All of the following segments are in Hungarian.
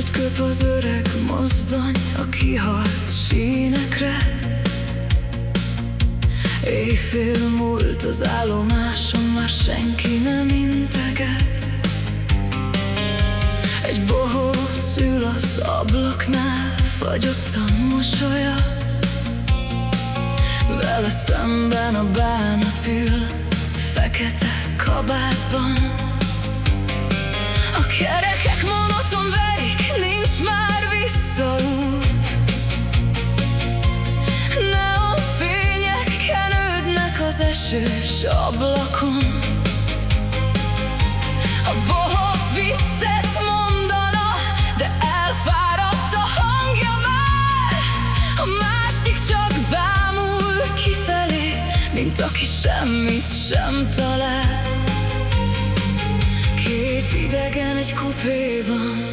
Ajtót köp az öreg mozdony a kihalt sínekre. Éjfél múlt az állomáson, már senki nem integet. Egy bohóc ül az ablaknál, fagyottan mosolya. Vele szemben a bánat ül, fekete kabátban. A kerekek monoton verik, nincs már visszaút. Neonfények kenődnek az esős ablakon. A bohóc viccet mondana, de elfáradt a hangja már. A másik csak bámul kifelé, mint aki semmit sem talál. Két idegen egy kupéban,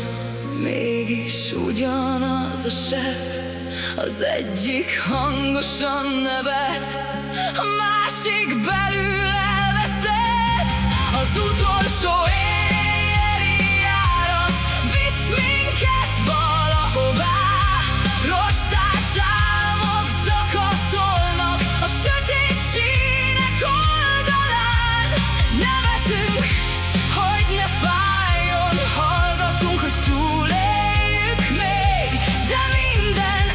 mégis ugyanaz a seb. Az egyik hangosan nevet, a másik belül elveszett. Az utolsó éjjeli járat visz minket valahová. Rostás álmok zakatolnak a sötét sínek oldalán. Nevetünk, hogy ne fájjon, hallgatunk, hogy túléljük még. De minden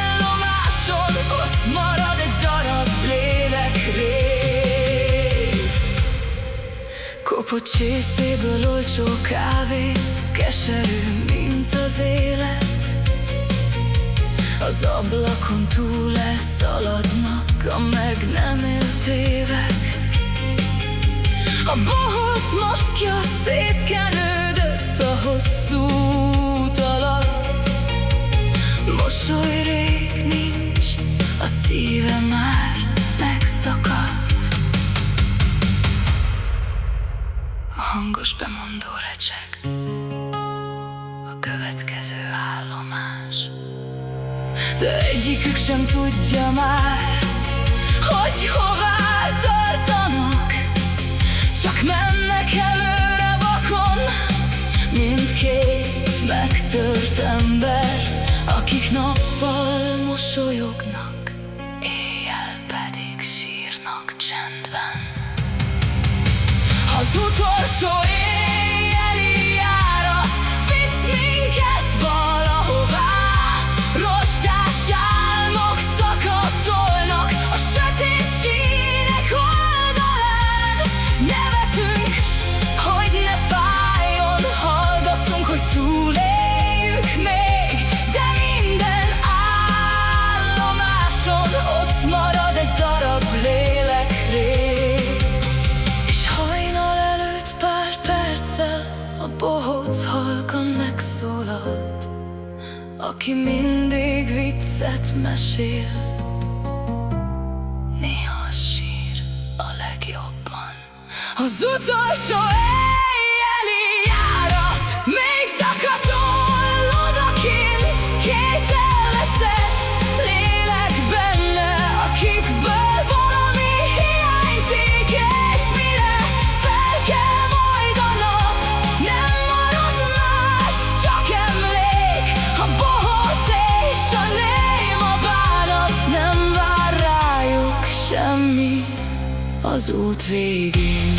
állomáson ott marad egy darab lélekrész. Kopott csészéből olcsó kávé, keserű, mint az élet. Az ablakon túl elszaladnak a meg nem élt évek. A bohóc maszkja szétkenődött a hosszú út alatt. Mosoly rég nincs, a szíve már megszakadt. A hangos bemondó recseg, a következő állomás. De egyikük sem tudja már, hogy hová tartanak. Csak mennek előre vakon, mint két megtört ember, akik nappal mosolyognak, éjjel pedig sírnak csendben. Az utolsó éjjeli járat visz minket valahová. Rostás álmok zakatolnak a sötét sínek oldalán. Nevetünk, hogy ne fájjon, hallgatunk, hogy túléljük még. De minden állomáson ott marad egy darab lélekrész. És hajnal előtt pár perccel a bohóc halkan megszólalt, aki mindig viccet mesél, néha sír a legjobban. Az utolsó éjjeli járat még zakatol odakint, két elveszett lélek benne, akikből valami hiányzik. És mire fel kell majd a nap, nem marad más, csak emlék. A bohóc és a néma bánat, nem vár rájuk semmi az út végén.